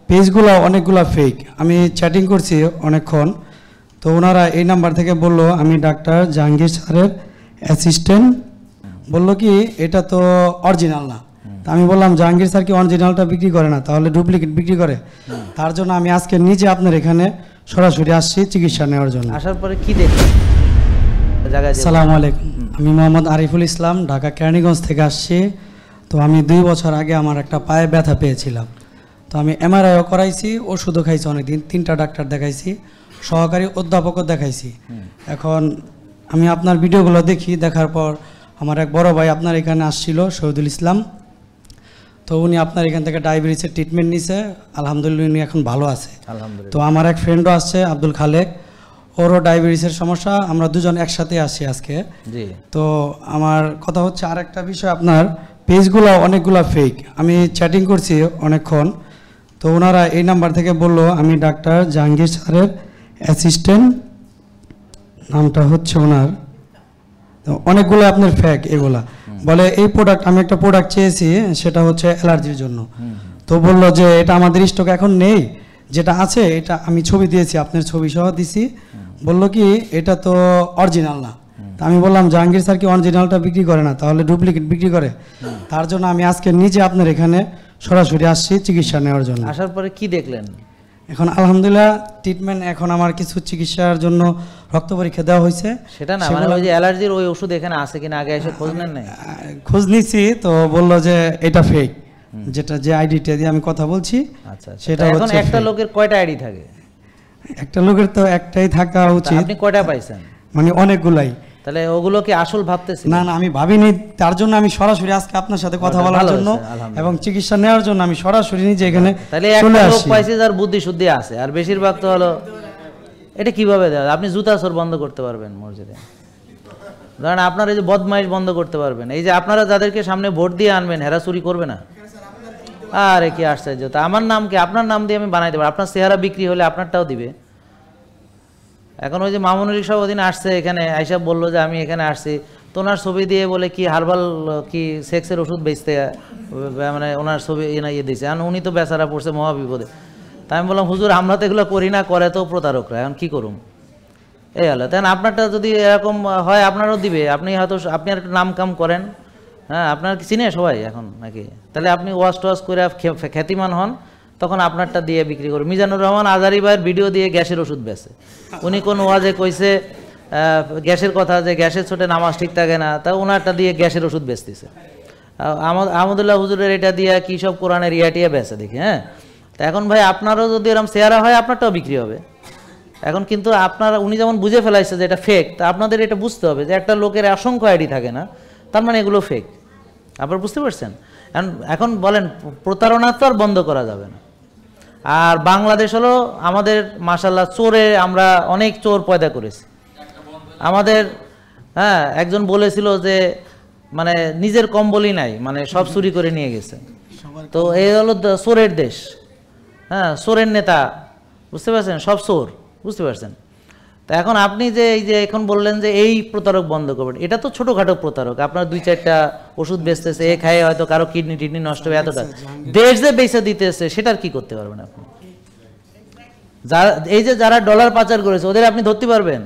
পেজগুলো অনেকগুলো ফেক। আমি চ্যাটিং করছি অনেকক্ষণ, তো ওনারা এই নাম্বার থেকে বলল আমি ডাক্তার জাহাঙ্গীর স্যারের অ্যাসিস্ট্যান্ট। বলল কি এটা তো অরিজিনাল না। তা আমি বললাম জাহাঙ্গীর স্যার কি অরিজিনালটা বিক্রি করে না, তাহলে ডুপ্লিকেট বিক্রি করে? তার জন্য আমি আজকে নিজে আপনার এখানে সরাসরি আসছি চিকিৎসা নেওয়ার জন্য। আসার পরে কি দেখলেন? আসসালামু আলাইকুম, আমি মোহাম্মদ আরিফুল ইসলাম, ঢাকা কেরানীগঞ্জ থেকে আসছি। তো আমি 2 বছর আগে আমার একটা পায়ে ব্যথা পেয়েছিলাম, তো আমি এমআরআইও করাইছি, ওষুধও খাইছি অনেকদিন, 3টা ডাক্তার দেখাইছি, সহকারী অধ্যাপকও দেখাইছি। এখন আমি আপনার ভিডিওগুলো দেখি, দেখার পর আমার এক বড় ভাই আপনার এখানে আসছিল, শহীদুল ইসলাম। তো উনি আপনার এখান থেকে ডায়াবেটিসের ট্রিটমেন্ট নিছে, আলহামদুলিল্লাহ উনি এখন ভালো আছে। তো আমার এক ফ্রেন্ডও আসছে আব্দুল খালেক, ওরও ডায়াবেটিসের সমস্যা, আমরা দুজন একসাথে আসি আজকে। তো আমার কথা হচ্ছে আরেকটা বিষয়, আপনার পেজগুলো অনেকগুলো ফেক। আমি চ্যাটিং করছি অনেকক্ষণ, তো ওনারা এই নাম্বার থেকে বলল আমি ডাক্তার জাহাঙ্গীর স্যারের অ্যাসিস্ট্যান্ট, নামটা হচ্ছে ওনার। তো অনেকগুলো আপনার ফেক এগুলা। বলে এই প্রোডাক্ট, আমি একটা প্রোডাক্ট চেয়েছি সেটা হচ্ছে অ্যালার্জির জন্য, তো বললো যে এটা আমাদের স্টক এখন নেই, যেটা আছে এটা আমি ছবি দিয়েছি, আপনার ছবি সহ দিছি। বললো কি এটা তো অরিজিনাল না। তা আমি বললাম জাহাঙ্গীর স্যার কি অরিজিনালটা বিক্রি করে না, তাহলে ডুপ্লিকেট বিক্রি করে? তার জন্য আমি আজকে নিজে আপনার এখানে সরাসরি আসছি চিকিৎসা নেওয়ার জন্য। আসার পরে কি দেখলেন? এখন আলহামদুলিল্লাহ ট্রিটমেন্ট, এখন আমার কিছু চিকিৎসার জন্য রক্ত পরীক্ষা দেওয়া হয়েছে। সেটা না, মানে ওই যে অ্যালার্জির ওই ওষুধ এখানে আছে কিনা আগে এসে খোঁজ নেন নাই? খোঁজ নিছি, তো বললো যে এটা ফেক, যেটা যে আইডিটা দিয়ে আমি কথা বলছি। আচ্ছা, সেটা এখন একটা লোকের কয়টা আইডি থাকে? একটা লোকের তো একটাই থাকা উচিত। আপনি কয়টা পাইছেন? মানে অনেকগুলাই। তাহলে ওগুলো কি আসল ভাবতেছেন? না না, আমি ভাবিনি, তার জন্য আমি সরাসরি আজকে আপনার সাথে কথা বলার জন্য এবং চিকিৎসা নেওয়ার জন্য আমি সরাসরি নিজে এখানে তাহলে একটা লোক পাইছে যার বুদ্ধি শুদ্ধি আছে, আর বেশিরভাগ তো হলো এটা কিভাবে দেওয়া? আপনি জুতা চোর বন্ধ করতে পারবেন মসজিদে, ধরেন আপনার এই যে বদমাইশ বন্ধ করতে পারবেন, এই যে আপনারা যাদেরকে সামনে ভোট দিয়ে আনবেন হেরা চুরি করবে না? আরে কি আশ্চর্য! তা আমার নাম কি, আপনার নাম দিয়ে আমি বানাইতে পারি, আপনার চেহারা বিক্রি হলে আপনারটাও দিবে। এখন ওই যে মামুনুল সব ওদিন আসছে এখানে, আইসা বললো যে আমি এখানে আসছি, তো ওনার ছবি দিয়ে বলে কি হার্বাল কি সেক্সের ওষুধ বেচতে, মানে ওনার ছবি ইয়ে দিয়েছে। এখন উনি তো বেচারা পড়ছে মহা বিপদে। তাই আমি বললাম হুজুর আমরা তো এগুলো করি না, করে তো প্রতারকরা, এখন কি করুম? এই হলো। তাই আপনারটা যদি এরকম হয় আপনারও দিবে, আপনি হয়তো আপনি আর একটু নাম কাম করেন, হ্যাঁ আপনার কি চিনে সবাই এখন নাকি? তাহলে আপনি ওয়াশ টোয়াশ করে খ্যাতিমান হন, তখন আপনারটা দিয়ে বিক্রি করুন। মিজানুর রহমান আজারি ভাইয়ের ভিডিও দিয়ে গ্যাসের ওষুধ বেছে, উনি কোন ওয়াজে কইছে গ্যাসের কথা, যে গ্যাসের ছোটে নামাজ ঠিক থাকে না, তা ওনারটা দিয়ে গ্যাসের ওষুধ বেচতেছে। আহমদুল্লাহ হুজুরের এটা দিয়ে কি সব কোরআনের ইয়াটিয়া বেছে দেখি। হ্যাঁ, তা এখন ভাই আপনারও যদি এরকম চেহারা হয় আপনারটাও বিক্রি হবে। এখন কিন্তু আপনারা, উনি যেমন বুঝে ফেলাইছে যে এটা ফেক, তা আপনাদের এটা বুঝতে হবে যে একটা লোকের অসংখ্য আইডি থাকে না, তার মানে এগুলো ফেক। আপনারা বুঝতে পারছেন? এখন বলেন প্রতারণা তো আর বন্ধ করা যাবে না। আর বাংলাদেশ হলো আমাদের মাশাআল্লাহ চোরে, আমরা অনেক চোর পয়দা করেছি আমাদের। হ্যাঁ, একজন বলেছিল যে মানে নিজের কম্বলই নাই, মানে সব চুরি করে নিয়ে গেছে। তো এই হলো চোরের দেশ। হ্যাঁ, চোরের নেতা, বুঝতে পারছেন? সব চোর, বুঝতে পারছেন? তা এখন আপনি যে এই যে এখন বললেন যে এই প্রতারক বন্ধ করবেন, এটা তো ছোটখাটো প্রতারক। আপনার 2-4টা ওষুধ বেচতেছে, এ খায় হয়তো কারো কিডনি টিডনি নষ্ট হবে, এতটা দেশ যে বেচে দিতেছে সেটার কি করতে পারবেন আপনি? এই যে যারা ডলার পাচার করেছে ওদের আপনি ধরতে পারবেন?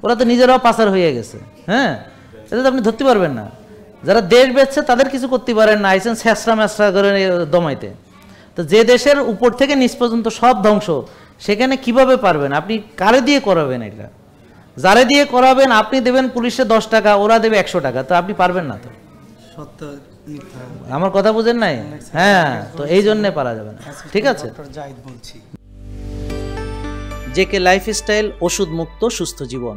ওরা তো নিজেরাও পাচার হয়ে গেছে। হ্যাঁ, এটা তো আপনি ধরতে পারবেন না। যারা দেশ বেচছে তাদের কিছু করতে পারেন না, আইসেন ছেঁচড়া ম্যাচড়া করে দমাইতে। তো যে দেশের উপর থেকে নিচ পর্যন্ত সব ধ্বংস, সেখানে কিভাবে পারবেন? আপনি কারে দিয়ে করাবেন এটা? যারে দিয়ে করাবেন আপনি দেবেন পুলিশে 10 টাকা, ওরা দেবে 100 টাকা, তো আপনি পারবেন না। তো আমার কথা বুঝেন নাই? হ্যাঁ, তো এই জন্যে পারা যাবে না। ঠিক আছে, জেকে লাইফস্টাইল, ওষুধ মুক্ত সুস্থ জীবন।